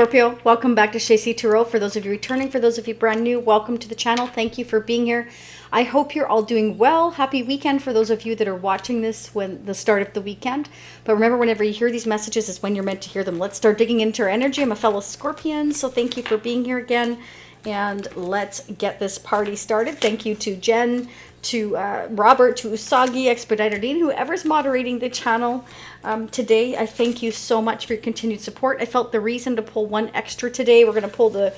Scorpio, welcome back to Scorpio Tarot. For those of you returning, for those of you brand new, welcome to the channel. Thank you for being here. I hope you're all doing well. Happy weekend for those of you that are watching this when the start of the weekend. But remember, whenever you hear these messages is when you're meant to hear them. Let's start digging into our energy. I'm a fellow Scorpion, so thank you for being here again. And let's get this party started. Thank you to Jen, to Robert, to Usagi, Expediter Dean, whoever's moderating the channel today. I thank you so much for your continued support. I felt the reason to pull one extra today. We're going to pull the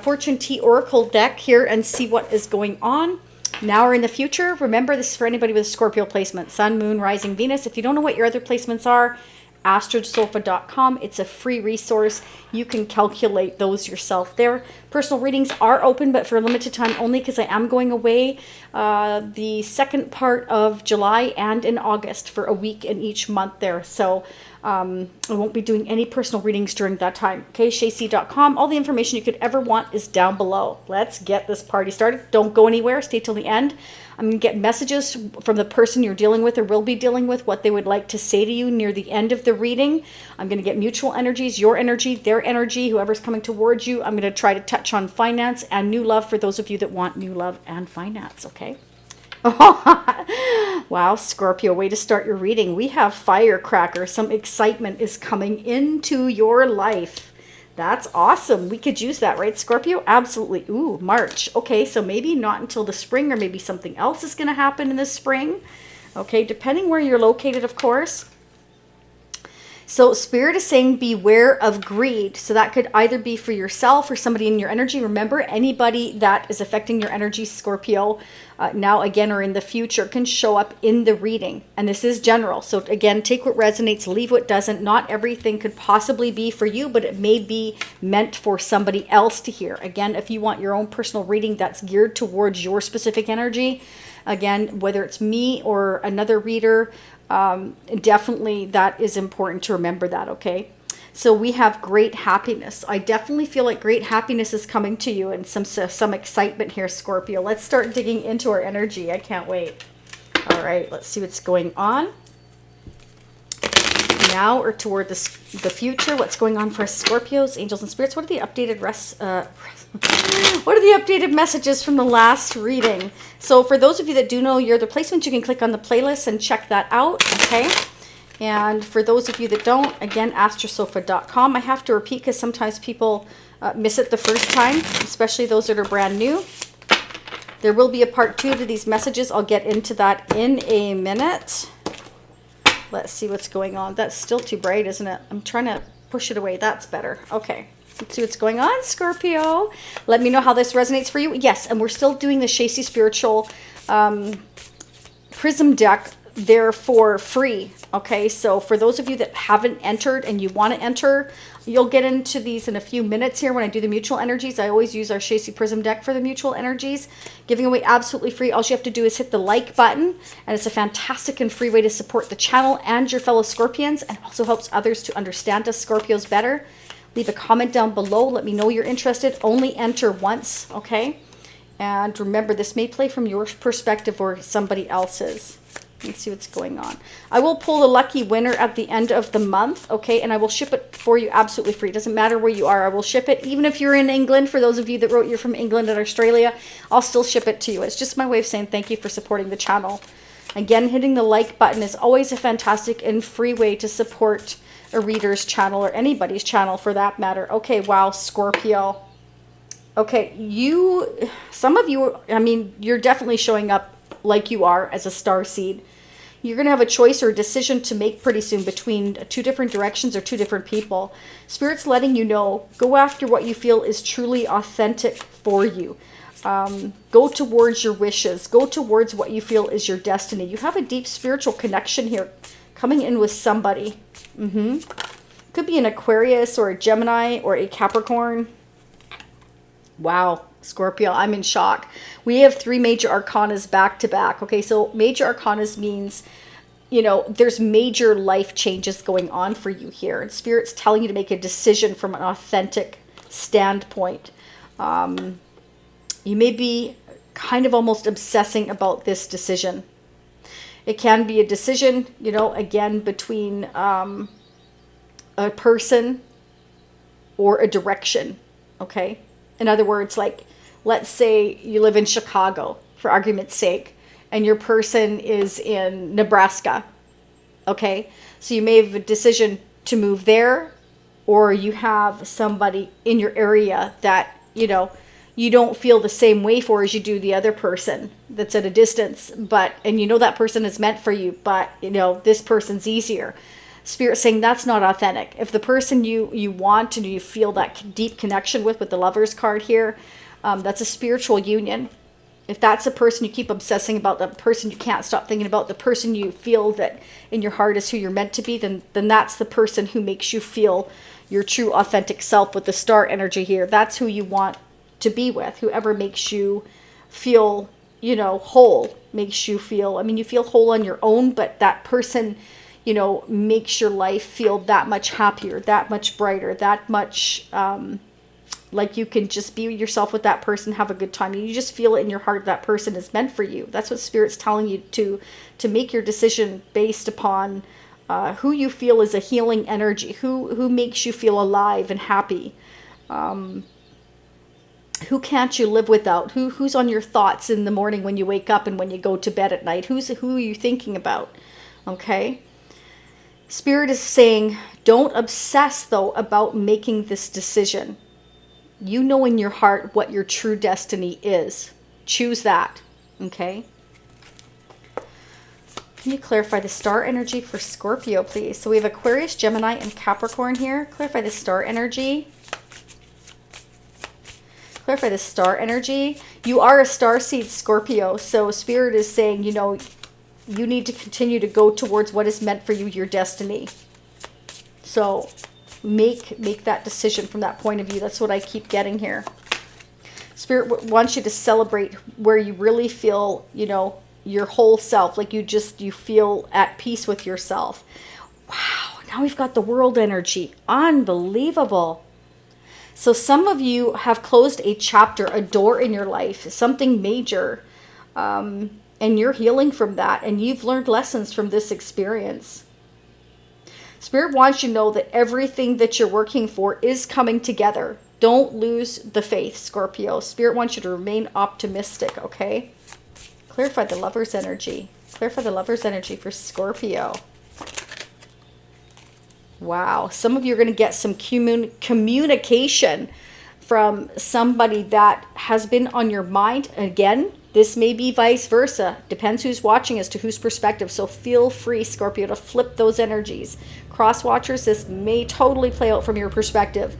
Fortune Tea Oracle deck here and see what is going on now or in the future. Remember, this is for anybody with a Scorpio placement, Sun, Moon, Rising, Venus. If you don't know what your other placements are, astrosofa.com. It's a free resource. You can calculate those yourself there. Personal readings are open, but for a limited time only, because I am going away the second part of July and in August for a week in each month there. So I won't be doing any personal readings during that time. Okay, shayc.com. All the information you could ever want is down below. Let's get this party started. Don't go anywhere. Stay till the end. I'm going to get messages from the person you're dealing with or will be dealing with, what they would like to say to you near the end of the reading. I'm going to get mutual energies, your energy, their energy, whoever's coming towards you. I'm going to try to touch on finance and new love for those of you that want new love and finance, okay? Wow, Scorpio, way to start your reading. We have firecracker. Some excitement is coming into your life. That's awesome. We could use that, right, Scorpio? Absolutely. Ooh, March. Okay, so maybe not until the spring, or maybe something else is going to happen in the spring. Okay, depending where you're located, of course. So Spirit is saying beware of greed. So that could either be for yourself or somebody in your energy. Remember, anybody that is affecting your energy, Scorpio, now again or in the future, can show up in the reading. And this is general. So again, take what resonates, leave what doesn't. Not everything could possibly be for you, but it may be meant for somebody else to hear. Again, if you want your own personal reading that's geared towards your specific energy, again, whether it's me or another reader, definitely that is important to remember that, okay? So we have great happiness. I definitely feel like great happiness is coming to you and some excitement here, Scorpio. Let's start digging into our energy. I can't wait. All right, let's see what's going on now or toward the future. What's going on for Scorpios, angels, and spirits? What are the updated what are the updated messages from the last reading? So for those of you that do know your other placements, you can click on the playlist and check that out, okay? And for those of you that don't, again, astrosofa.com. I have to repeat because sometimes people miss it the first time, especially those that are brand new. There will be a part 2 to these messages. I'll get into that in a minute. Let's see what's going on. That's still too bright, isn't it? I'm trying to push it away. That's better. Okay. Let's see what's going on, Scorpio. Let me know how this resonates for you. Yes, and we're still doing the Shacy Spiritual Prism deck there for free. Okay, so for those of you that haven't entered and you want to enter, you'll get into these in a few minutes here when I do the mutual energies. I always use our Shacy Prism deck for the mutual energies. Giving away absolutely free. All you have to do is hit the like button, and it's a fantastic and free way to support the channel and your fellow Scorpions, and also helps others to understand us Scorpios better. Leave a comment down below. Let me know you're interested. Only enter once, okay? And remember, this may play from your perspective or somebody else's. Let's see what's going on. I will pull the lucky winner at the end of the month, okay? And I will ship it for you absolutely free. It doesn't matter where you are. I will ship it. Even if you're in England, for those of you that wrote you're from England and Australia, I'll still ship it to you. It's just my way of saying thank you for supporting the channel. Again, hitting the like button is always a fantastic and free way to support a reader's channel or anybody's channel for that matter. Okay, wow, Scorpio. Okay, some of you, I mean, you're definitely showing up like you are as a star seed. You're going to have a choice or a decision to make pretty soon between 2 different directions or 2 different people. Spirit's letting you know, go after what you feel is truly authentic for you. Go towards your wishes. Go towards what you feel is your destiny. You have a deep spiritual connection here coming in with somebody. Could be an Aquarius or a Gemini or a Capricorn. Wow, Scorpio, I'm in shock. We have 3 major arcanas back to back. Okay, so major arcanas means, you know, there's major life changes going on for you here. And Spirit's telling you to make a decision from an authentic standpoint. You may be kind of almost obsessing about this decision. It can be a decision, you know, again, between a person or a direction, okay? In other words, like, let's say you live in Chicago, for argument's sake, and your person is in Nebraska, okay? So you may have a decision to move there, or you have somebody in your area that, you know, you don't feel the same way for as you do the other person that's at a distance, but, and you know that person is meant for you, but, you know, this person's easier. Spirit saying that's not authentic. If the person you want and you feel that deep connection with the Lover's card here, that's a spiritual union. If that's a person you keep obsessing about, the person you can't stop thinking about, the person you feel that in your heart is who you're meant to be, then that's the person who makes you feel your true authentic self with the star energy here. That's who you want to be with. Whoever makes you feel, you know, whole, makes you feel, I mean, you feel whole on your own, but that person, you know, makes your life feel that much happier, that much brighter, that much like you can just be yourself with that person, have a good time. You just feel it in your heart that person is meant for you. That's what Spirit's telling you, to make your decision based upon who you feel is a healing energy, who makes you feel alive and happy. Who can't you live without? Who's on your thoughts in the morning when you wake up and when you go to bed at night? Who are you thinking about? Okay? Spirit is saying, don't obsess, though, about making this decision. You know in your heart what your true destiny is. Choose that. Okay? Can you clarify the star energy for Scorpio, please? So we have Aquarius, Gemini, and Capricorn here. Clarify the star energy. Clarify the star energy. You are a starseed Scorpio, so Spirit is saying, you know, you need to continue to go towards what is meant for you, your destiny. So make that decision from that point of view. That's what I keep getting here. Spirit wants you to celebrate where you really feel, you know, your whole self, like you feel at peace with yourself. Wow, now we've got the world energy. Unbelievable. So some of you have closed a chapter, a door in your life, something major, and you're healing from that, and you've learned lessons from this experience. Spirit wants you to know that everything that you're working for is coming together. Don't lose the faith, Scorpio. Spirit wants you to remain optimistic, okay? Clarify the Lover's energy. Clarify the Lover's energy for Scorpio. Wow. Some of you are going to get some communication from somebody that has been on your mind. Again, this may be vice versa. Depends who's watching as to whose perspective. So feel free, Scorpio, to flip those energies. Crosswatchers, this may totally play out from your perspective.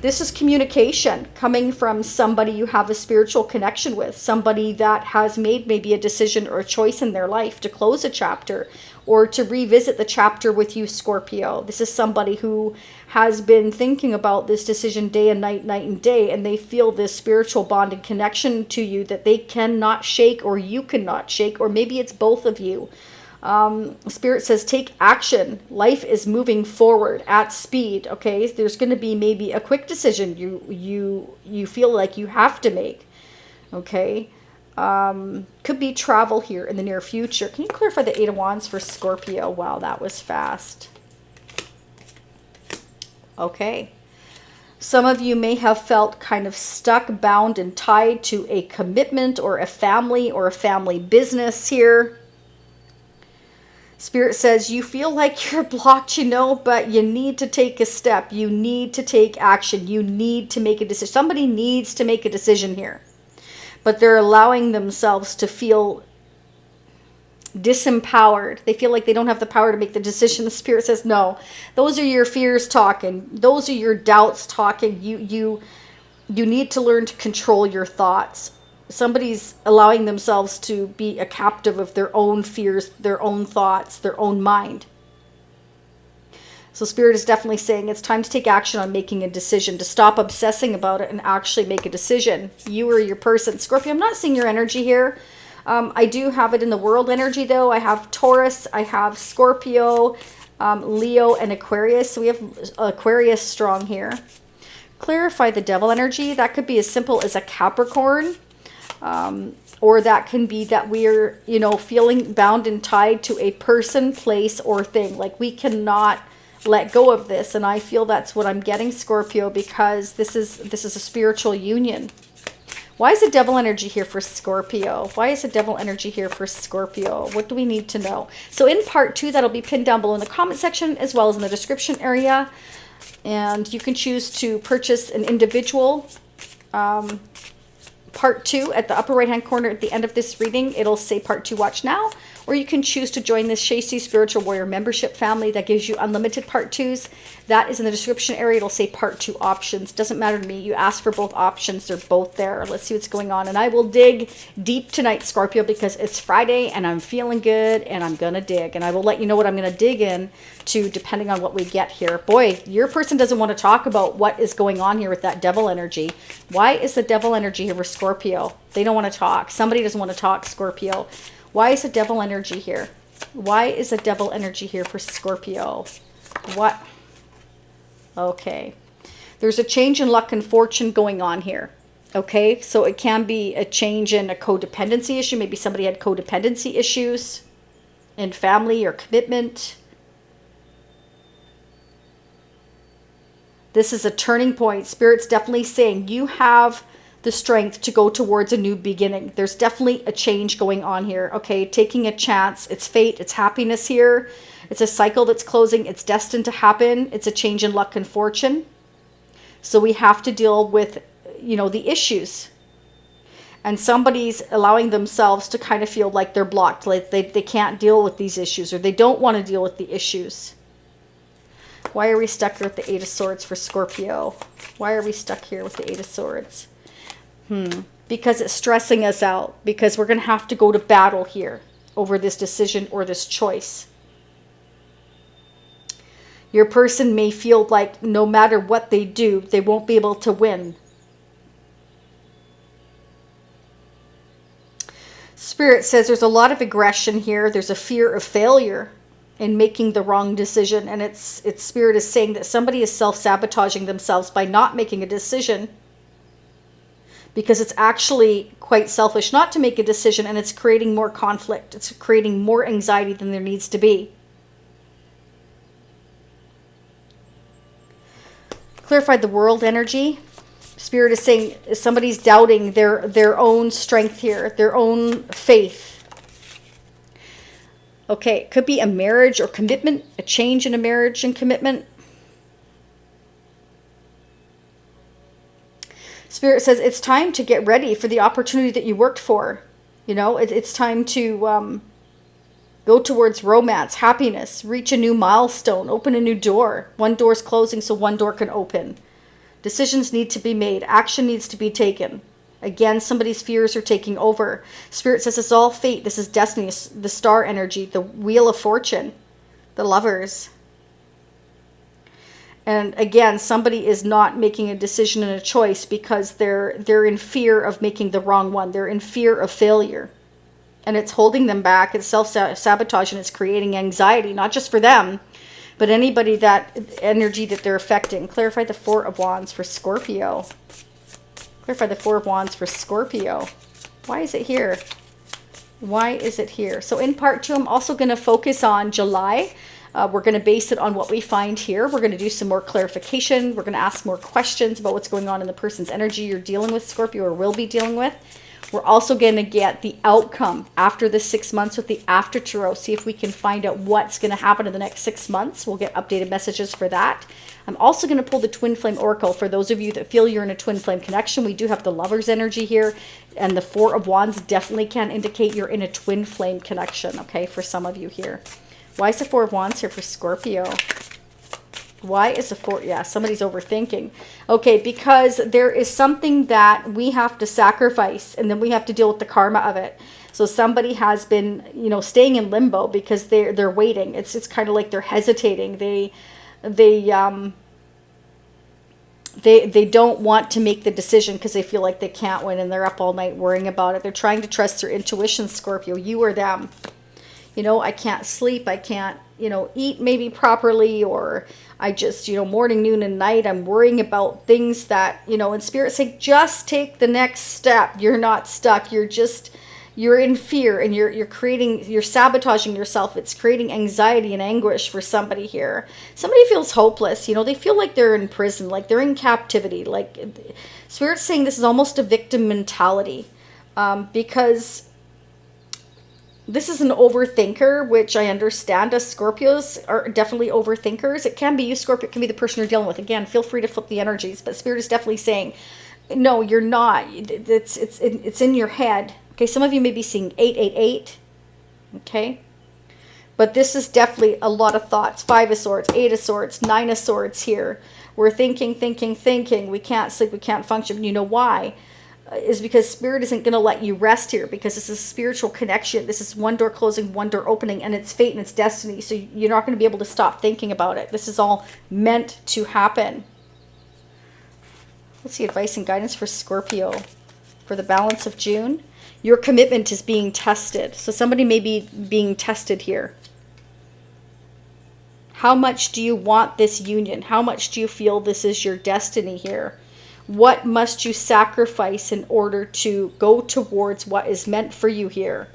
This is communication coming from somebody you have a spiritual connection with, somebody that has made maybe a decision or a choice in their life to close a chapter or to revisit the chapter with you, Scorpio. This is somebody who has been thinking about this decision day and night, night and day, and they feel this spiritual bond and connection to you that they cannot shake, or you cannot shake, or maybe it's both of you. Spirit says take action. Life is moving forward at speed. Okay, there's going to be maybe a quick decision you feel like you have to make. Okay, could be travel here in the near future. Can you clarify the Eight of Wands for Scorpio? Wow, that was fast. Okay, some of you may have felt kind of stuck, bound, and tied to a commitment or a family business here. Spirit says you feel like you're blocked, you know, but you need to take a step. You need to take action. You need to make a decision. Somebody needs to make a decision here. But they're allowing themselves to feel disempowered. They feel like they don't have the power to make the decision. The Spirit says, no, those are your fears talking. Those are your doubts talking. You need to learn to control your thoughts. Somebody's allowing themselves to be a captive of their own fears, their own thoughts, their own mind. So Spirit is definitely saying it's time to take action on making a decision, to stop obsessing about it and actually make a decision. You or your person. Scorpio, I'm not seeing your energy here. I do have it in the world energy, though. I have Taurus, I have Scorpio, Leo, and Aquarius. So we have Aquarius strong here. Clarify the devil energy. That could be as simple as a Capricorn. Or that can be that we're, you know, feeling bound and tied to a person, place, or thing. Like we cannot let go of this. And I feel that's what I'm getting, Scorpio, because this is a spiritual union. Why is the devil energy here for Scorpio? Why is the devil energy here for Scorpio? What do we need to know? So in part 2, that'll be pinned down below in the comment section as well as in the description area. And you can choose to purchase an individual part 2 at the upper right hand corner at the end of this reading. It'll say part 2 watch now, or you can choose to join this Shacy Spiritual Warrior membership family that gives you unlimited part 2s. That is in the description area. It'll say part 2 options. Doesn't matter to me. You ask for both options. They're both there. Let's see what's going on. And I will dig deep tonight, Scorpio, because it's Friday and I'm feeling good and I'm going to dig. And I will let you know what I'm going to dig in to depending on what we get here. Boy, your person doesn't want to talk about what is going on here with that devil energy. Why is the devil energy here for Scorpio? They don't want to talk. Somebody doesn't want to talk, Scorpio. Why is the devil energy here? Why is the devil energy here for Scorpio? What? Okay. There's a change in luck and fortune going on here. Okay. So it can be a change in a codependency issue. Maybe somebody had codependency issues in family or commitment. This is a turning point. Spirit's definitely saying you have the strength to go towards a new beginning. There's definitely a change going on here. Okay, taking a chance. It's fate. It's happiness here. It's a cycle that's closing. It's destined to happen. It's a change in luck and fortune. So we have to deal with, you know, the issues. And somebody's allowing themselves to kind of feel like they're blocked. Like they can't deal with these issues, or they don't want to deal with the issues. Why are we stuck here with the Eight of Swords for Scorpio? Why are we stuck here with the Eight of Swords? Because it's stressing us out. Because we're going to have to go to battle here over this decision or this choice. Your person may feel like no matter what they do, they won't be able to win. Spirit says there's a lot of aggression here. There's a fear of failure in making the wrong decision. And it's Spirit is saying that somebody is self-sabotaging themselves by not making a decision. Because it's actually quite selfish not to make a decision, and it's creating more conflict. It's creating more anxiety than there needs to be. Clarified the world energy. Spirit is saying somebody's doubting their own strength here, their own faith. Okay, it could be a marriage or commitment, a change in a marriage and commitment. Spirit says it's time to get ready for the opportunity that you worked for. You know, it's time to go towards romance, happiness, reach a new milestone, open a new door. One door's closing, so one door can open. Decisions need to be made. Action needs to be taken. Again, somebody's fears are taking over. Spirit says it's all fate. This is destiny, the star energy, the wheel of fortune, the lovers. And again, somebody is not making a decision and a choice because they're in fear of making the wrong one. They're in fear of failure. And it's holding them back. It's self-sabotage, and it's creating anxiety, not just for them, but anybody that energy that they're affecting. Clarify the Four of Wands for Scorpio. Clarify the Four of Wands for Scorpio. Why is it here? Why is it here? So in part 2, I'm also going to focus on July. We're going to base it on what we find here. We're going to do some more clarification. We're going to ask more questions about what's going on in the person's energy you're dealing with, Scorpio, or will be dealing with. We're also going to get the outcome after the 6 months with the After Tarot. See if we can find out what's going to happen in the next 6 months. We'll get updated messages for that. I'm also going to pull the Twin Flame Oracle for those of you that feel you're in a Twin Flame connection. We do have the Lover's energy here, and the Four of Wands definitely can indicate you're in a Twin Flame connection, okay, for some of you here. Why is the Four of Wands here for Scorpio? Why is the Four? Yeah, somebody's overthinking. Okay, because there is something that we have to sacrifice, and then we have to deal with the karma of it. So somebody has been, you know, staying in limbo because they're waiting. It's kind of like they're hesitating. They don't want to make the decision because they feel like they can't win, and they're up all night worrying about it. They're trying to trust their intuition, Scorpio. You or them. You know, I can't sleep. I can't, you know, eat maybe properly, or I just, you know, morning, noon, and night, I'm worrying about things that, you know, in Spirit say, just take the next step. You're not stuck. You're just, you're in fear and you're sabotaging yourself. It's creating anxiety and anguish for somebody here. Somebody feels hopeless. You know, they feel like they're in prison, like they're in captivity. Like Spirit's saying this is almost a victim mentality, because this is an overthinker, which I understand. Us Scorpios are definitely overthinkers. It can be you, Scorpio. It can be the person you're dealing with. Again, feel free to flip the energies. But Spirit is definitely saying, no, you're not. It's in your head. Okay, some of you may be seeing 888. Okay, but this is definitely a lot of thoughts. 5 of Swords, 8 of Swords, 9 of Swords here. We're thinking. We can't sleep. We can't function. You know why? Is because Spirit isn't going to let you rest here, because this is a spiritual connection. This is one door closing, one door opening, and it's fate and it's destiny. So you're not going to be able to stop thinking about it. This is all meant to happen. Let's see, advice and guidance for Scorpio for the balance of June. Your commitment is being tested. So somebody may be being tested here. How much do you want this union? How much do you feel this is your destiny here? What must you sacrifice in order to go towards what is meant for you here?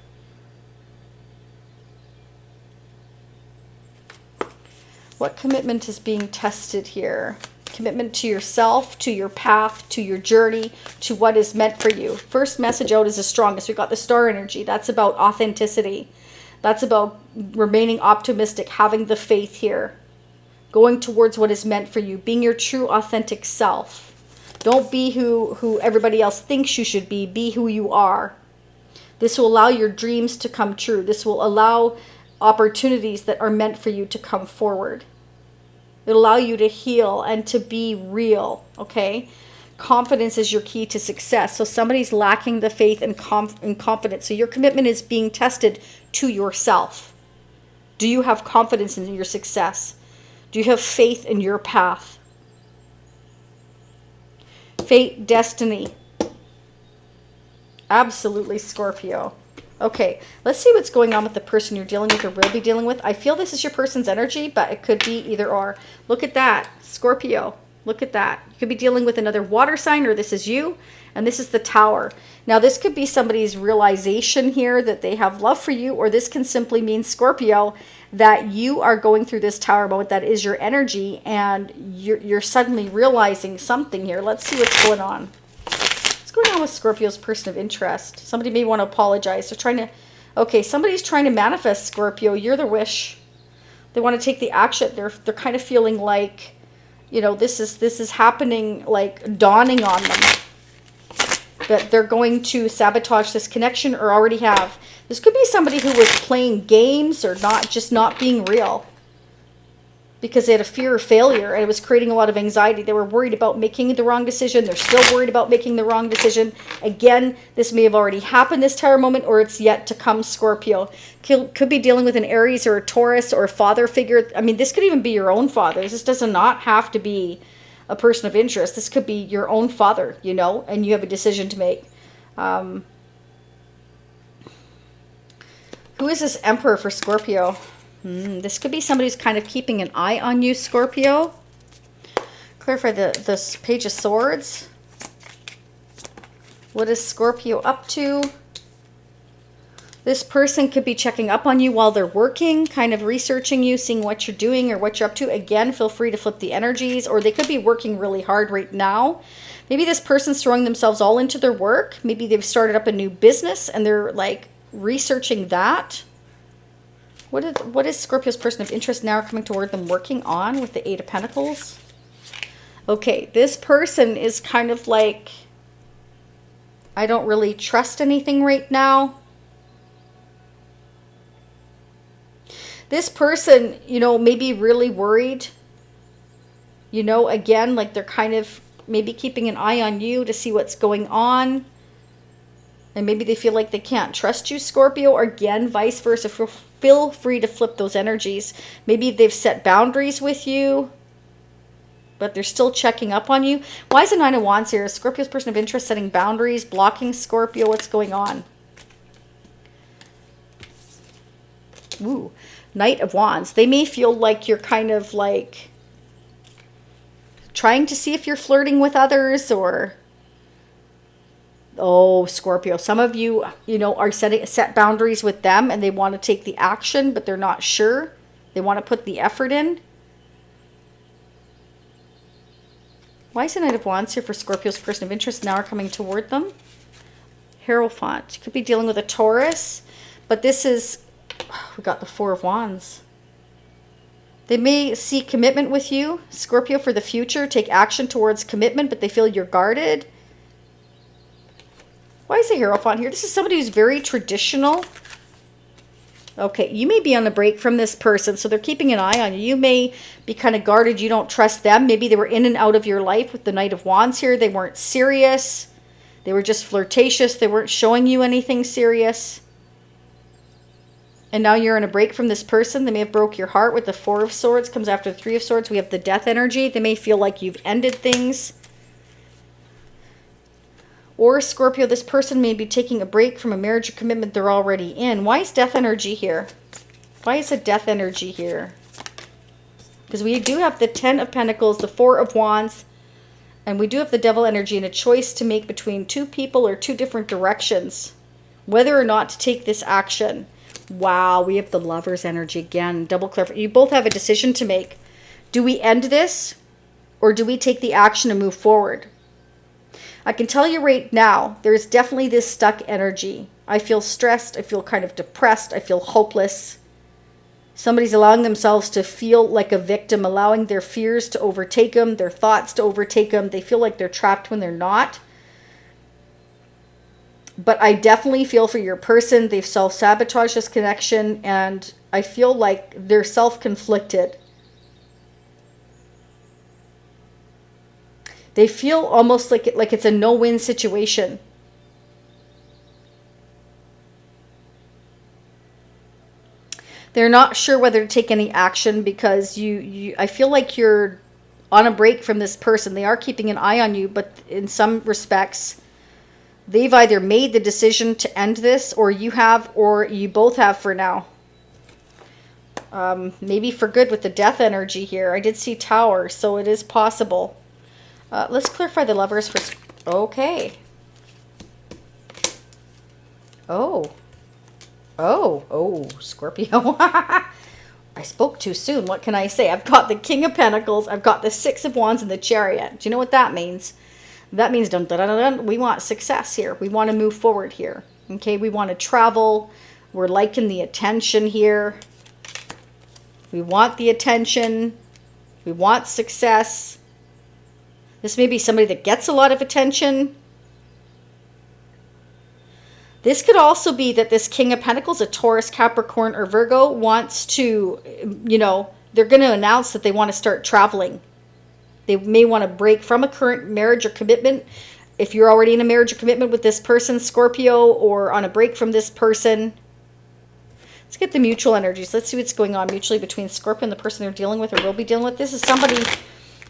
What commitment is being tested here? Commitment to yourself, to your path, to your journey, to what is meant for you. First message out is the strongest. We got the star energy. That's about authenticity. That's about remaining optimistic, having the faith here. Going towards what is meant for you. Being your true authentic self. Don't be who everybody else thinks you should be. Be who you are. This will allow your dreams to come true. This will allow opportunities that are meant for you to come forward. It'll allow you to heal and to be real, okay? Confidence is your key to success. So somebody's lacking the faith and confidence. So your commitment is being tested to yourself. Do you have confidence in your success? Do you have faith in your path? Fate, destiny. Absolutely, Scorpio. Okay, let's see what's going on with the person you're dealing with or will be dealing with. I feel this is your person's energy, but it could be either or. Look at that, Scorpio. Look at that. You could be dealing with another water sign, or this is you, and this is the Tower. Now, this could be somebody's realization here that they have love for you, or this can simply mean, Scorpio, that you are going through this Tower moment that is your energy, and you're suddenly realizing something here. Let's see what's going on. What's going on with Scorpio's person of interest? Somebody may want to apologize. They're trying to... Okay, somebody's trying to manifest, Scorpio. You're the wish. They want to take the action. They're kind of feeling like, you know, this is happening, like dawning on them. That they're going to sabotage this connection or already have. This could be somebody who was playing games or not being real. Because they had a fear of failure and it was creating a lot of anxiety. They were worried about making the wrong decision. They're still worried about making the wrong decision. Again, this may have already happened, this Tower moment, or it's yet to come, Scorpio. Could be dealing with an Aries or a Taurus or a father figure. I mean, this could even be your own father. This does not have to be a person of interest. This could be your own father, you know, and you have a decision to make. Who is this Emperor for Scorpio? This could be somebody who's kind of keeping an eye on you, Scorpio. Clarify this Page of Swords. What is Scorpio up to? This person could be checking up on you while they're working, kind of researching you, seeing what you're doing or what you're up to. Again, feel free to flip the energies, or they could be working really hard right now. Maybe this person's throwing themselves all into their work. Maybe they've started up a new business and they're like researching that. What is Scorpio's person of interest now coming toward them working on with the Eight of Pentacles? Okay, this person is kind of like, I don't really trust anything right now. This person, you know, may be really worried. You know, again, like they're kind of maybe keeping an eye on you to see what's going on. And maybe they feel like they can't trust you, Scorpio, or again, vice versa. Feel free to flip those energies. Maybe they've set boundaries with you, but they're still checking up on you. Why is the Nine of Wands here? Is Scorpio's person of interest setting boundaries, blocking Scorpio? What's going on? Ooh, Knight of Wands. They may feel like you're kind of like trying to see if you're flirting with others, or Oh, Scorpio, some of you, you know, are set boundaries with them and they want to take the action, but they're not sure. They want to put the effort in. Why is the Knight of Wands here for Scorpio's person of interest now are coming toward them? Hierophant. You could be dealing with a Taurus, but this is, we got the Four of Wands. They may seek commitment with you, Scorpio, for the future, take action towards commitment, but they feel you're guarded. Why is the Hierophant here? This is somebody who's very traditional. Okay, you may be on a break from this person, so they're keeping an eye on you. You may be kind of guarded. You don't trust them. Maybe they were in and out of your life with the Knight of Wands here. They weren't serious. They were just flirtatious. They weren't showing you anything serious. And now you're on a break from this person. They may have broke your heart with the Four of Swords. Comes after the Three of Swords. We have the Death energy. They may feel like you've ended things. Or Scorpio, this person may be taking a break from a marriage or commitment they're already in. Why is Death energy here? Why is the Death energy here? Because we do have the Ten of Pentacles, the Four of Wands, and we do have the Devil energy and a choice to make between two people or two different directions. Whether or not to take this action. Wow, we have the Lover's energy again. Double clarify. You both have a decision to make. Do we end this or do we take the action and move forward? I can tell you right now, there's definitely this stuck energy. I feel stressed. I feel kind of depressed. I feel hopeless. Somebody's allowing themselves to feel like a victim, allowing their fears to overtake them, their thoughts to overtake them. They feel like they're trapped when they're not. But I definitely feel for your person. They've self-sabotaged this connection, and I feel like they're self-conflicted. They feel almost like it's a no-win situation. They're not sure whether to take any action because I feel like you're on a break from this person. They are keeping an eye on you, but in some respects, they've either made the decision to end this, or you have, or you both have for now. Maybe for good with the Death energy here. I did see Tower, so it is possible. Let's clarify the Lovers for... Okay. Oh, Scorpio. I spoke too soon. What can I say? I've got the King of Pentacles. I've got the Six of Wands and the Chariot. Do you know what that means? That means dun, dun, dun, dun, dun. We want success here. We want to move forward here. Okay, we want to travel. We're liking the attention here. We want the attention. We want success. This may be somebody that gets a lot of attention. This could also be that this King of Pentacles, a Taurus, Capricorn, or Virgo, wants to, you know, they're going to announce that they want to start traveling. They may want to break from a current marriage or commitment. If you're already in a marriage or commitment with this person, Scorpio, or on a break from this person. Let's get the mutual energies. Let's see what's going on mutually between Scorpio and the person they're dealing with or will be dealing with. This is somebody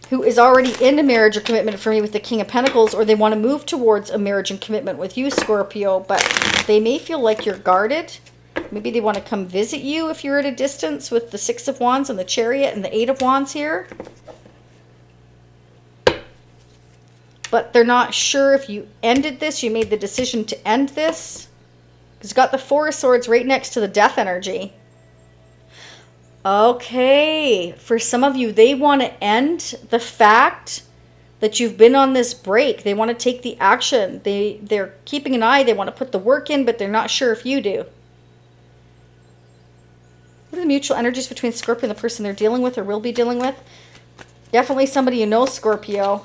who is already in a marriage or commitment for me with the King of Pentacles, or they want to move towards a marriage and commitment with you, Scorpio, but they may feel like you're guarded. Maybe they want to come visit you if you're at a distance with the Six of Wands and the Chariot and the Eight of Wands here. But they're not sure if you ended this, you made the decision to end this. Because you've got the Four of Swords right next to the Death energy. Okay, for some of you, they want to end the fact that you've been on this break. They want to take the action. They're keeping an eye. They want to put the work in, but they're not sure if you do. What are the mutual energies between Scorpio and the person they're dealing with or will be dealing with? Definitely somebody you know, Scorpio.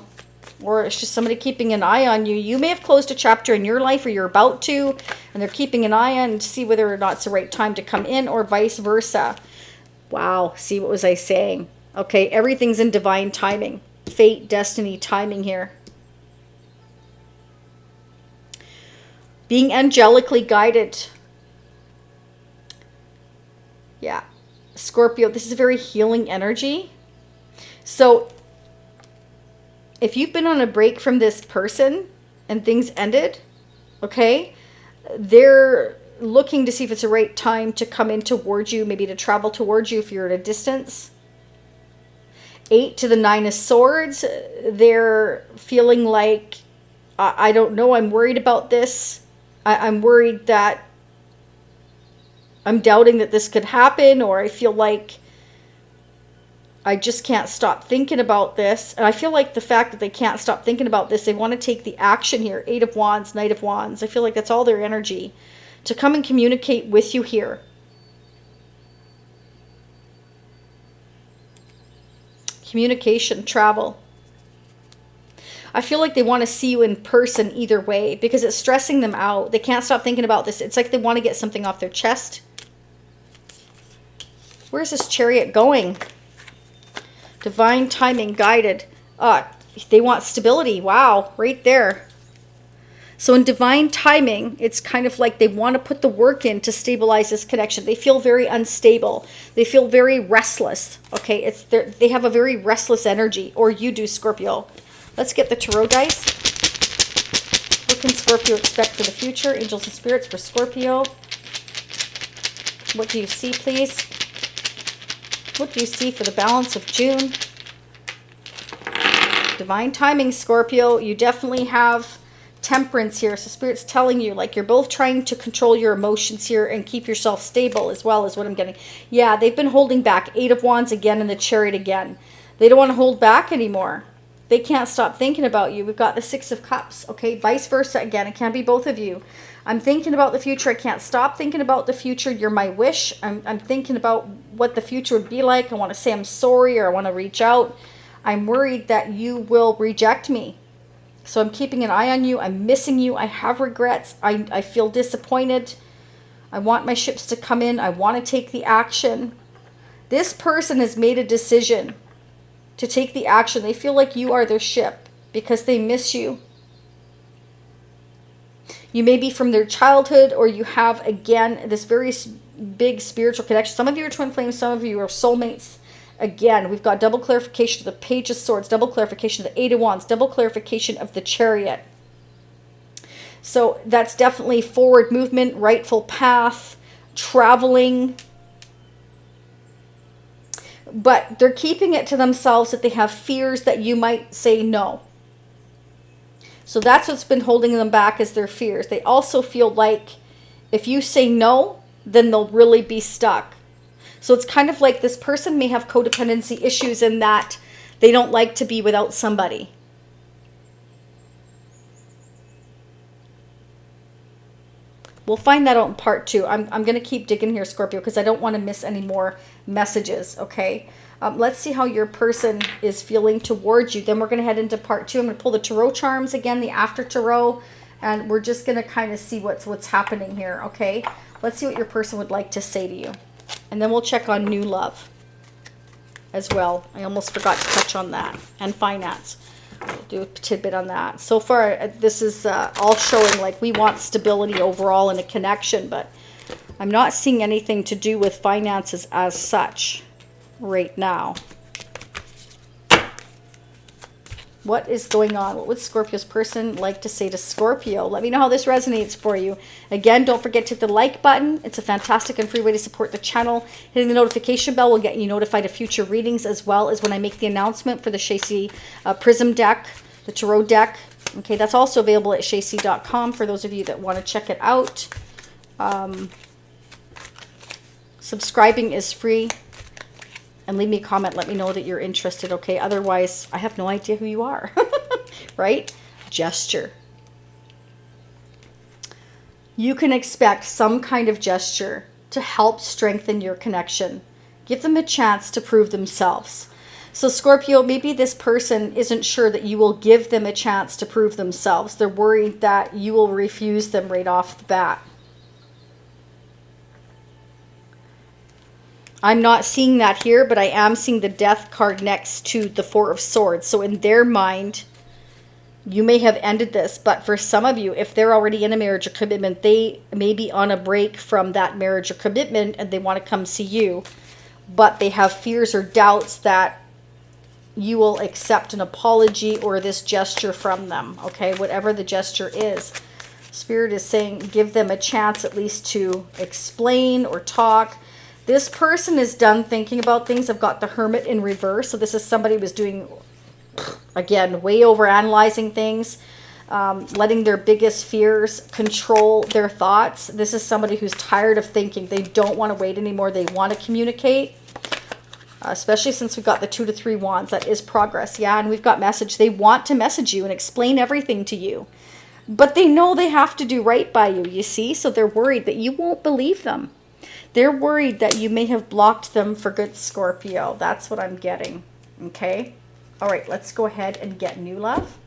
Or it's just somebody keeping an eye on you. You may have closed a chapter in your life, or you're about to, and they're keeping an eye on to see whether or not it's the right time to come in, or vice versa. Wow, see, what was I saying? Okay, everything's in divine timing. Fate, destiny, timing here. Being angelically guided. Yeah. Scorpio, this is a very healing energy. So, if you've been on a break from this person and things ended, okay, they're looking to see if it's the right time to come in towards you, maybe to travel towards you if you're at a distance. 8 to the 9 of Swords, they're feeling like I don't know. I'm worried about this. I'm worried that I'm doubting that this could happen, or I feel like I just can't stop thinking about this. And I feel like the fact that they can't stop thinking about this, they want to take the action here. 8 of Wands, Knight of Wands. I feel like that's all their energy to come and communicate with you here. Communication, travel. I feel like they want to see you in person either way because it's stressing them out. They can't stop thinking about this. It's like they want to get something off their chest. Where's this Chariot going? Divine timing, guided. They want stability. Wow, right there. So in divine timing, it's kind of like they want to put the work in to stabilize this connection. They feel very unstable. They feel very restless. Okay, they have a very restless energy, or you do, Scorpio. Let's get the tarot dice. What can Scorpio expect for the future? Angels and spirits for Scorpio. What do you see, please? What do you see for the balance of June? Divine timing, Scorpio. You definitely have Temperance here. So Spirit's telling you, like, you're both trying to control your emotions here and keep yourself stable as well, is what I'm getting. Yeah, they've been holding back. 8 of Wands again and the Chariot again. They don't want to hold back anymore. They can't stop thinking about you. We've got the 6 of Cups. Okay, vice versa again. It can't be both of you. I'm thinking about the future. I can't stop thinking about the future. You're my wish. I'm thinking about what the future would be like. I want to say I'm sorry, or I want to reach out. I'm worried that you will reject me. So I'm keeping an eye on you. I'm missing you. I have regrets. I feel disappointed. I want my ships to come in. I want to take the action. This person has made a decision to take the action. They feel like you are their ship because they miss you. You may be from their childhood, or you have, again, this very big spiritual connection. Some of you are twin flames. Some of you are soulmates. Again, we've got double clarification of the Page of Swords, double clarification of the 8 of Wands, double clarification of the Chariot. So that's definitely forward movement, rightful path, traveling. But they're keeping it to themselves that they have fears that you might say no. So that's what's been holding them back, is their fears. They also feel like if you say no, then they'll really be stuck. So it's kind of like this person may have codependency issues in that they don't like to be without somebody. We'll find that out in part 2. I'm going to keep digging here, Scorpio, because I don't want to miss any more messages, okay? Let's see how your person is feeling towards you. Then we're going to head into part 2. I'm going to pull the Tarot Charms again, the After Tarot, and we're just going to kind of see what's happening here, okay? Let's see what your person would like to say to you. And then we'll check on new love as well. I almost forgot to touch on that. And finance. We'll do a tidbit on that. So far, this is all showing like we want stability overall in a connection, but I'm not seeing anything to do with finances as such right now. What is going on? What would Scorpio's person like to say to Scorpio? Let me know how this resonates for you. Again, don't forget to hit the like button. It's a fantastic and free way to support the channel. Hitting the notification bell will get you notified of future readings, as well as when I make the announcement for the Shacy Prism deck, the Tarot deck. Okay, that's also available at shacy.com for those of you that want to check it out. Subscribing is free. And leave me a comment. Let me know that you're interested, okay? Otherwise, I have no idea who you are, right? Gesture. You can expect some kind of gesture to help strengthen your connection. Give them a chance to prove themselves. So Scorpio, maybe this person isn't sure that you will give them a chance to prove themselves. They're worried that you will refuse them right off the bat. I'm not seeing that here, but I am seeing the Death card next to the 4 of Swords. So in their mind, you may have ended this. But for some of you, if they're already in a marriage or commitment, they may be on a break from that marriage or commitment and they want to come see you. But they have fears or doubts that you will accept an apology or this gesture from them. Okay, whatever the gesture is. Spirit is saying give them a chance at least to explain or talk. This person is done thinking about things. I've got the Hermit in reverse. So this is somebody who was doing, again, way over analyzing things. letting their biggest fears control their thoughts. This is somebody who's tired of thinking. They don't want to wait anymore. They want to communicate, especially since we've got the 2 to 3 wands. That is progress. Yeah, and we've got message. They want to message you and explain everything to you. But they know they have to do right by you, you see? So they're worried that you won't believe them. They're worried that you may have blocked them for good, Scorpio. That's what I'm getting. Okay? All right, let's go ahead and get new love.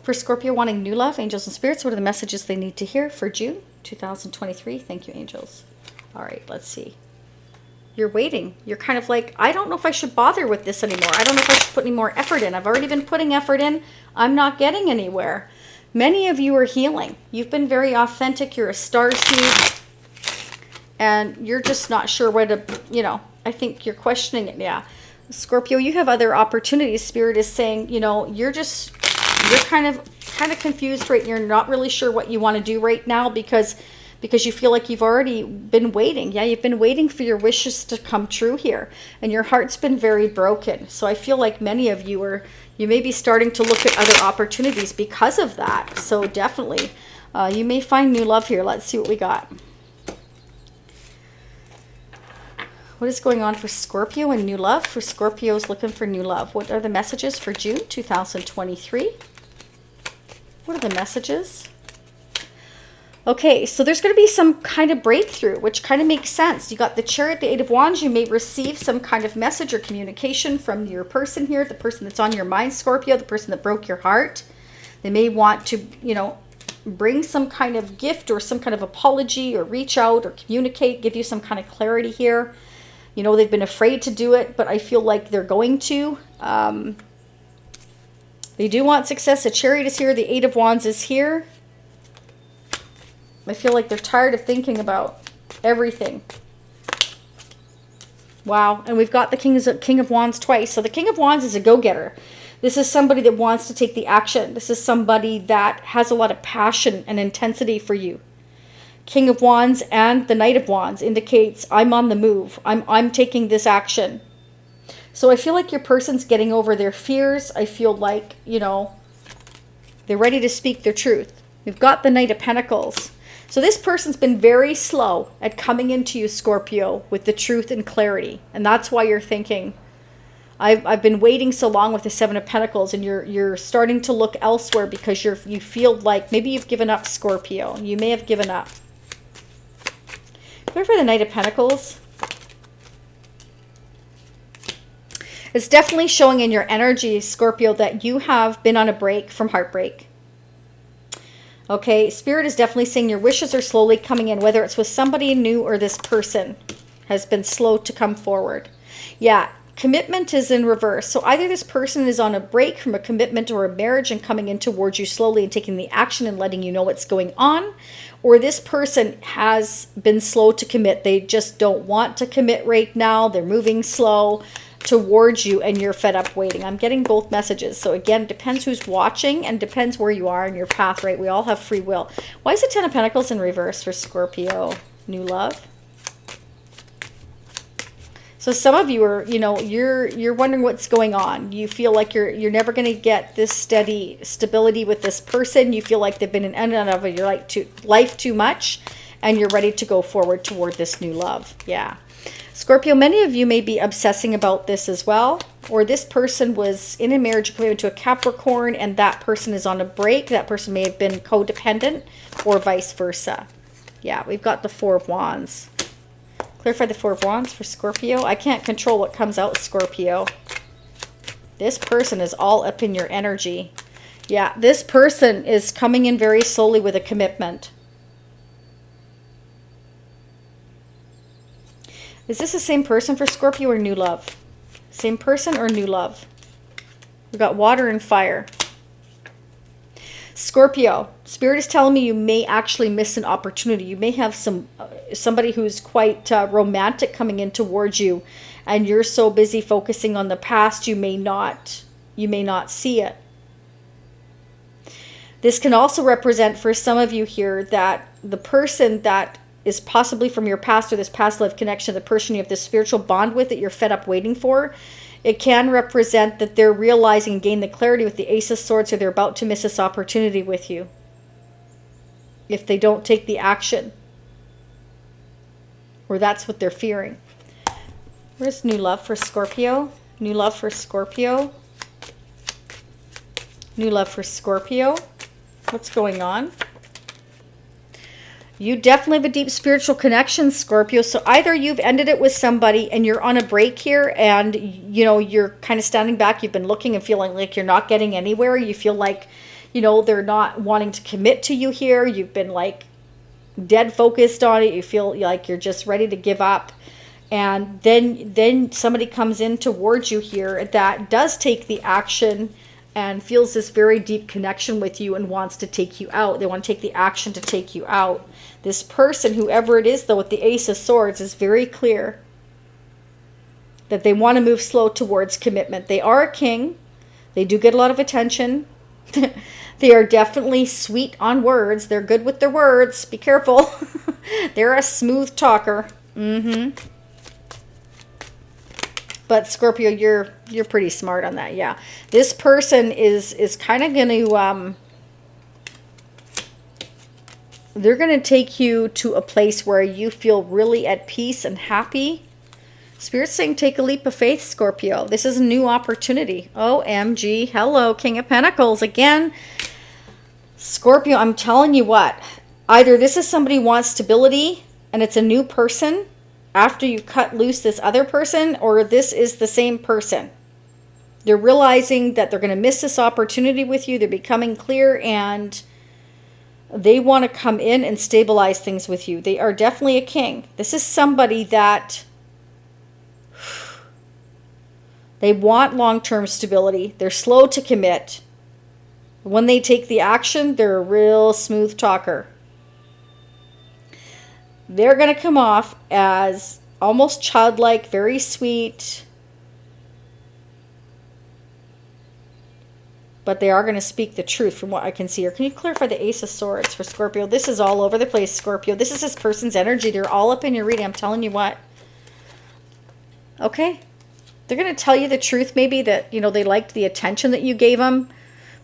For Scorpio wanting new love, angels and spirits, what are the messages they need to hear for June 2023? Thank you, angels. All right, let's see. You're waiting. You're kind of like, I don't know if I should bother with this anymore. I don't know if I should put any more effort in. I've already been putting effort in. I'm not getting anywhere. Many of you are healing. You've been very authentic. You're a starseed. And you're just not sure where to, you know, I think you're questioning it. Yeah. Scorpio, you have other opportunities. Spirit is saying, you know, you're kind of confused right now. You're not really sure what you want to do right now because you feel like you've already been waiting. Yeah, you've been waiting for your wishes to come true here. And your heart's been very broken. So I feel like many of you may be starting to look at other opportunities because of that. So definitely, you may find new love here. Let's see what we got. What is going on for Scorpio and new love? For Scorpios looking for new love. What are the messages for June 2023? What are the messages? Okay, so there's going to be some kind of breakthrough, which kind of makes sense. You got the Chariot, the 8 of Wands. You may receive some kind of message or communication from your person here, the person that's on your mind, Scorpio, the person that broke your heart. They may want to, you know, bring some kind of gift or some kind of apology or reach out or communicate, give you some kind of clarity here. You know, they've been afraid to do it, but I feel like they're going to. They do want success. The Chariot is here. The 8 of Wands is here. I feel like they're tired of thinking about everything. Wow. And we've got the King of Wands twice. So the King of Wands is a go-getter. This is somebody that wants to take the action. This is somebody that has a lot of passion and intensity for you. King of Wands and the Knight of Wands indicates I'm on the move. I'm taking this action. So I feel like your person's getting over their fears. I feel like, you know, they're ready to speak their truth. We've got the Knight of Pentacles. So this person's been very slow at coming into you, Scorpio, with the truth and clarity. And that's why you're thinking, I've been waiting so long with the 7 of Pentacles, and you're starting to look elsewhere because you feel like maybe you've given up, Scorpio. You may have given up. Clear for the Knight of Pentacles. It's definitely showing in your energy, Scorpio, that you have been on a break from heartbreak. Okay, Spirit is definitely saying your wishes are slowly coming in, whether it's with somebody new or this person has been slow to come forward. Yeah, commitment is in reverse. So either this person is on a break from a commitment or a marriage and coming in towards you slowly and taking the action and letting you know what's going on, or this person has been slow to commit. They just don't want to commit right now. They're moving slow towards you and you're fed up waiting. I'm getting both messages. So again, it depends who's watching and depends where you are in your path, right? We all have free will. Why is the 10 of Pentacles in reverse for Scorpio? New love. So some of you are, you know, you're wondering what's going on. You feel like you're never going to get this steady stability with this person. You feel like they've been in and out of your life too much, and you're ready to go forward toward this new love. Yeah. Scorpio, many of you may be obsessing about this as well, or this person was in a marriage committed to a Capricorn and that person is on a break. That person may have been codependent or vice versa. Yeah, we've got the 4 of Wands. Clarify the 4 of Wands for Scorpio. I can't control what comes out, Scorpio. This person is all up in your energy. Yeah, this person is coming in very slowly with a commitment. Is this the same person for Scorpio or new love? Same person or new love? We've got water and fire. Scorpio, Spirit is telling me you may actually miss an opportunity. You may have somebody who's quite romantic coming in towards you, and you're so busy focusing on the past, you may not see it. This can also represent for some of you here that the person that is possibly from your past or this past life connection, the person you have this spiritual bond with that you're fed up waiting for, It can represent that they're realizing and gain the clarity with the Ace of Swords, or they're about to miss this opportunity with you if they don't take the action. Or that's what they're fearing. Where's new love for Scorpio? New love for Scorpio. New love for Scorpio. What's going on? You definitely have a deep spiritual connection, Scorpio. So either you've ended it with somebody and you're on a break here, and you know, you're kind of standing back. You've been looking and feeling like you're not getting anywhere. You feel like, you know, they're not wanting to commit to you here. You've been like dead focused on it. You feel like you're just ready to give up. And then somebody comes in towards you here that does take the action and feels this very deep connection with you and wants to take you out. They want to take the action to take you out. This person, whoever it is, though, with the Ace of Swords, is very clear that they want to move slow towards commitment. They are a king. They do get a lot of attention. They are definitely sweet on words. They're good with their words. Be careful. They're a smooth talker. But Scorpio, you're pretty smart on that, yeah. This person is kind of going to, they're going to take you to a place where you feel really at peace and happy. Spirit's saying take a leap of faith, Scorpio. This is a new opportunity. OMG. Hello, King of Pentacles. Again, Scorpio, I'm telling you what. Either this is somebody who wants stability and it's a new person after you cut loose this other person, or this is the same person. They're realizing that they're going to miss this opportunity with you. They're becoming clear, and they want to come in and stabilize things with you. They are definitely a king. This is somebody that they want long-term stability. They're slow to commit. When they take the action, they're a real smooth talker. They're going to come off as almost childlike, very sweet. But they are going to speak the truth from what I can see here. Can you clarify the Ace of Swords for Scorpio? This is all over the place, Scorpio. This is this person's energy. They're all up in your reading. I'm telling you what. Okay. They're going to tell you the truth, maybe, that, you know, they liked the attention that you gave them.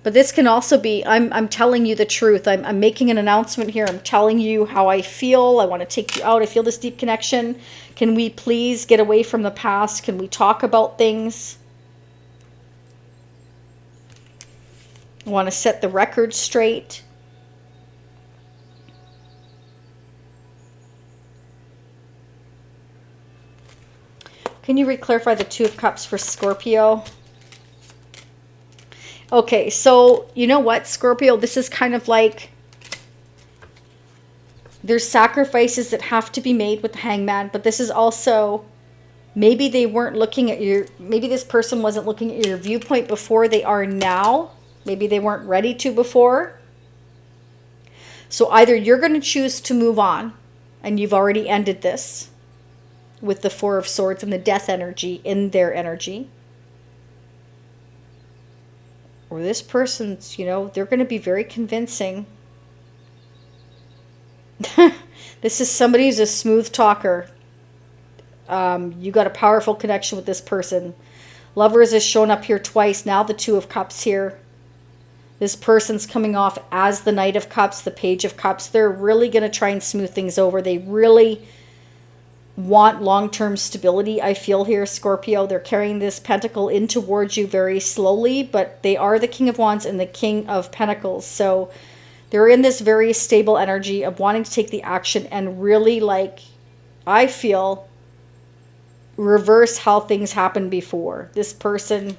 But this can also be, I'm telling you the truth. I'm making an announcement here. I'm telling you how I feel. I want to take you out. I feel this deep connection. Can we please get away from the past? Can we talk about things? I want to set the record straight. Can you re-clarify the Two of Cups for Scorpio? Okay, so you know what, Scorpio? This is kind of like there's sacrifices that have to be made with the Hangman, but this is also maybe they weren't looking at your, maybe this person wasn't looking at your viewpoint before. They are now. Maybe they weren't ready to before. So either you're going to choose to move on, and you've already ended this with the Four of Swords and the death energy in their energy. Or this person's, you know, they're going to be very convincing. This is somebody who's a smooth talker. You got a powerful connection with this person. Lovers has shown up here twice. Now the Two of Cups here. This person's coming off as the Knight of Cups, the Page of Cups. They're really going to try and smooth things over. They really want long-term stability, I feel here, Scorpio. They're carrying this pentacle in towards you very slowly, but they are the King of Wands and the King of Pentacles. So they're in this very stable energy of wanting to take the action and really, like, I feel, reverse how things happened before. This person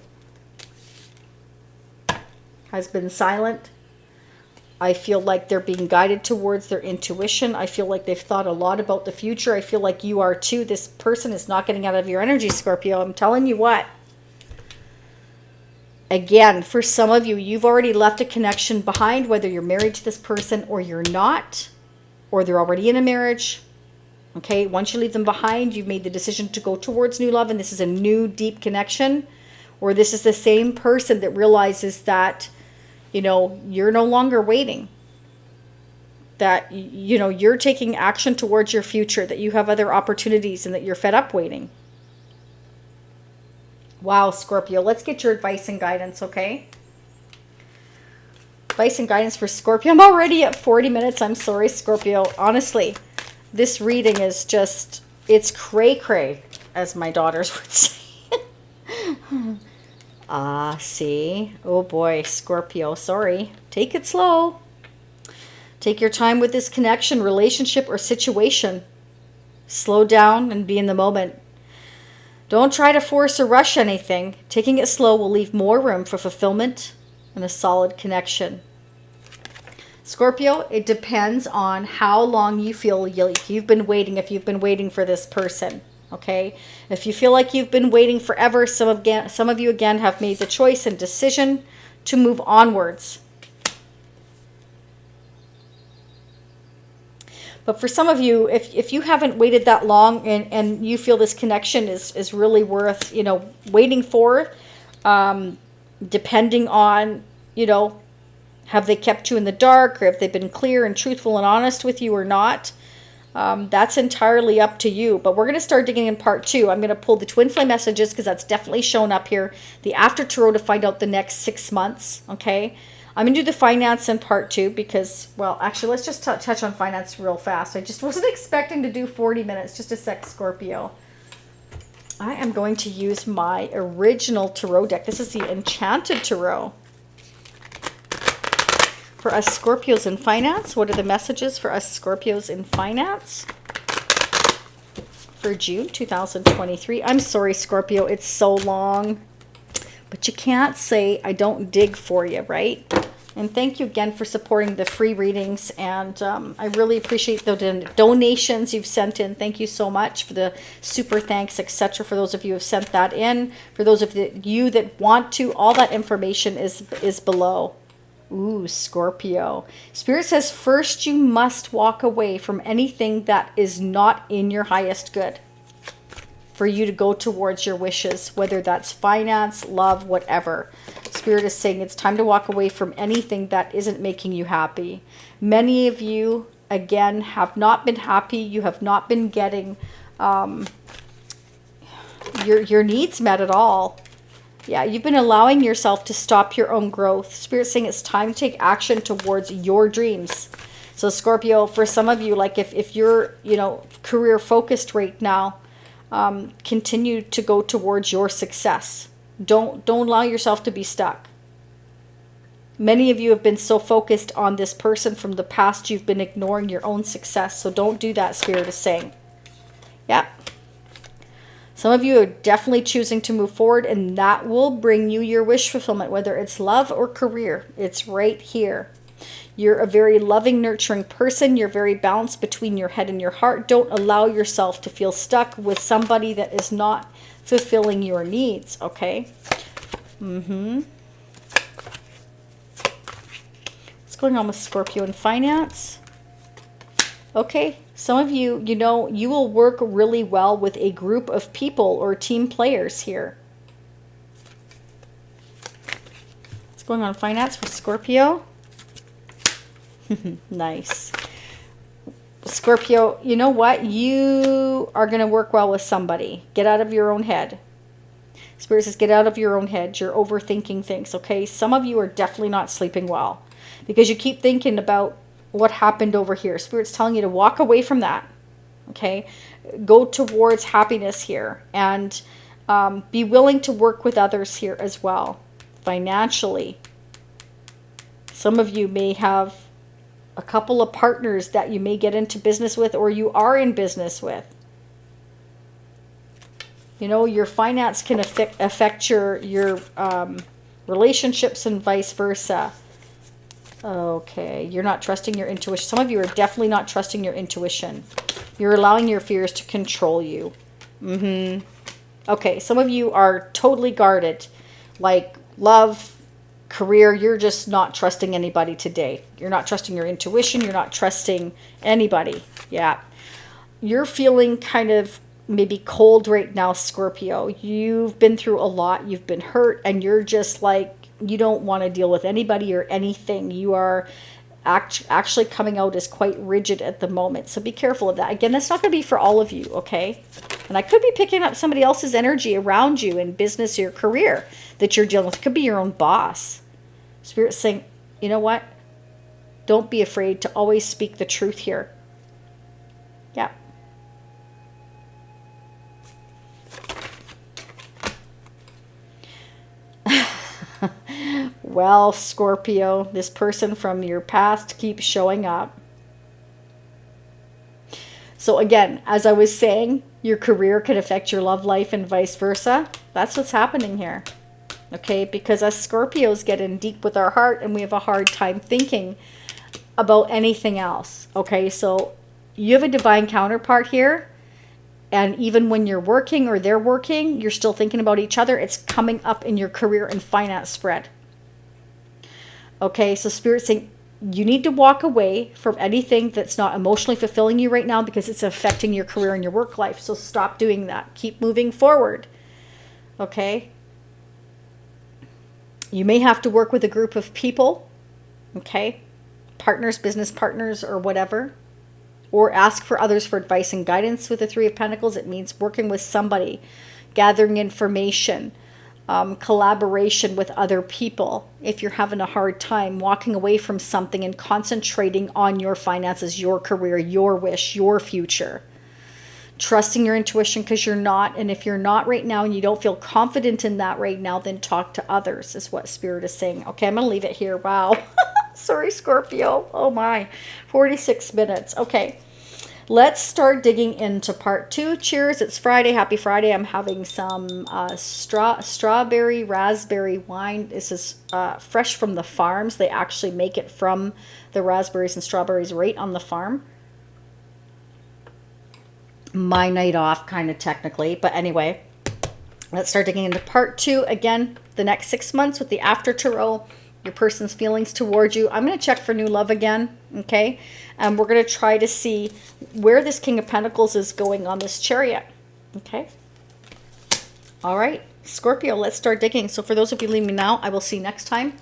has been silent. I feel like they're being guided towards their intuition. I feel like they've thought a lot about the future. I feel like you are too. This person is not getting out of your energy, Scorpio. I'm telling you what. Again, for some of you, you've already left a connection behind, whether you're married to this person or you're not, or they're already in a marriage. Okay, once you leave them behind, you've made the decision to go towards new love, and this is a new deep connection. Or this is the same person that realizes that, you know, you're no longer waiting. That, you know, you're taking action towards your future, that you have other opportunities and that you're fed up waiting. Wow, Scorpio. Let's get your advice and guidance, okay? Advice and guidance for Scorpio. I'm already at 40 minutes. I'm sorry, Scorpio. Honestly, this reading is just, it's cray-cray, as my daughters would say. See? Oh boy, Scorpio. Sorry. Take it slow. Take your time with this connection, relationship, or situation. Slow down and be in the moment. Don't try to force or rush anything. Taking it slow will leave more room for fulfillment and a solid connection. Scorpio, it depends on how long you feel you've been waiting, if you've been waiting for this person, okay? If you feel like you've been waiting forever, some of you again have made the choice and decision to move onwards. But for some of you, if you haven't waited that long and you feel this connection is really worth, you know, waiting for, depending on, you know, have they kept you in the dark, or have they been clear and truthful and honest with you or not? That's entirely up to you. But we're going to start digging in part 2. I'm going to pull the twin flame messages because that's definitely shown up here. The after tarot to find out the next 6 months, okay? I'm going to do the finance in part 2 because, well, actually, let's just touch on finance real fast. I just wasn't expecting to do 40 minutes. Just a sec, Scorpio. I am going to use my original tarot deck. This is the Enchanted Tarot. For us Scorpios in finance, what are the messages for us Scorpios in finance for June 2023? I'm sorry, Scorpio, it's so long. But you can't say I don't dig for you, right? And thank you again for supporting the free readings. And I really appreciate the donations you've sent in. Thank you so much for the super thanks, etc. For those of you who have sent that in. For those of you that want to, all that information is below. Ooh, Scorpio. Spirit says first you must walk away from anything that is not in your highest good for you to go towards your wishes, whether that's finance, love, whatever. Spirit is saying it's time to walk away from anything that isn't making you happy. Many of you, again, have not been happy. You have not been getting your needs met at all. Yeah, you've been allowing yourself to stop your own growth. Spirit's saying it's time to take action towards your dreams. So Scorpio, for some of you, like if you're, you know, career focused right now, continue to go towards your success. Don't allow yourself to be stuck. Many of you have been so focused on this person from the past, you've been ignoring your own success. So don't do that, Spirit is saying. Yeah. Some of you are definitely choosing to move forward, and that will bring you your wish fulfillment, whether it's love or career. It's right here. You're a very loving, nurturing person. You're very balanced between your head and your heart. Don't allow yourself to feel stuck with somebody that is not fulfilling your needs, okay? What's going on with Scorpio in finance? Okay, some of you, you know, you will work really well with a group of people or team players here. What's going on in finance for Scorpio? Nice. Scorpio, you know what? You are going to work well with somebody. Get out of your own head. Spirit says get out of your own head. You're overthinking things, okay? Some of you are definitely not sleeping well because you keep thinking about what happened over here. Spirit's telling you to walk away from that, okay? Go towards happiness here and be willing to work with others here as well. Financially, some of you may have a couple of partners that you may get into business with or you are in business with. You know, your finance can affect your relationships and vice versa. Okay, you're not trusting your intuition. Some of you are definitely not trusting your intuition. You're allowing your fears to control you. Okay, some of you are totally guarded. Like love, career, you're just not trusting anybody today. You're not trusting your intuition. You're not trusting anybody. Yeah. You're feeling kind of maybe cold right now, Scorpio. You've been through a lot. You've been hurt and you're just like, you don't want to deal with anybody or anything. You are actually coming out as quite rigid at the moment. So be careful of that. Again, that's not going to be for all of you, okay? And I could be picking up somebody else's energy around you in business or your career that you're dealing with. It could be your own boss. Spirit's saying, you know what? Don't be afraid to always speak the truth here. Yeah. Well, Scorpio, this person from your past keeps showing up. So again, as I was saying, your career can affect your love life and vice versa. That's what's happening here. Okay, because us Scorpios get in deep with our heart and we have a hard time thinking about anything else. Okay, so you have a divine counterpart here. And even when you're working or they're working, you're still thinking about each other. It's coming up in your career and finance spread. Okay, so Spirit's saying you need to walk away from anything that's not emotionally fulfilling you right now because it's affecting your career and your work life. So stop doing that. Keep moving forward. Okay. You may have to work with a group of people. Okay. Partners, business partners, or whatever. Or ask for others for advice and guidance with the Three of Pentacles. It means working with somebody, gathering information, collaboration with other people. If you're having a hard time, walking away from something and concentrating on your finances, your career, your wish, your future. Trusting your intuition because you're not. And if you're not right now and you don't feel confident in that right now, then talk to others is what Spirit is saying. Okay, I'm going to leave it here. Wow. Sorry, Scorpio. Oh my. 46 minutes. Okay. Let's start digging into part 2. Cheers. It's Friday. Happy Friday. I'm having some strawberry raspberry wine. This is fresh from the farms. They actually make it from the raspberries and strawberries right on the farm. My night off, kind of technically. But anyway, let's start digging into part 2. Again, the next 6 months with the After Tarot. Your person's feelings towards you. I'm going to check for new love again, okay? And we're going to try to see where this King of Pentacles is going on this Chariot, okay? All right, Scorpio, let's start digging. So for those of you leaving me now, I will see you next time.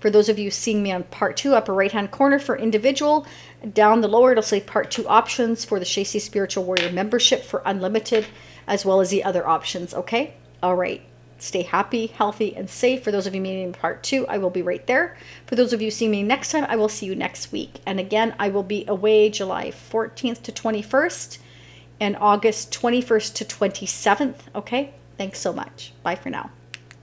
For those of you seeing me on part 2, upper right-hand corner for individual, down the lower, it'll say part 2 options for the Shacy Spiritual Warrior membership for unlimited, as well as the other options, okay? All right. Stay happy, healthy, and safe. For those of you meeting part 2, I will be right there. For those of you seeing me next time, I will see you next week. And again, I will be away July 14th to 21st and August 21st to 27th. Okay? Thanks so much. Bye for now.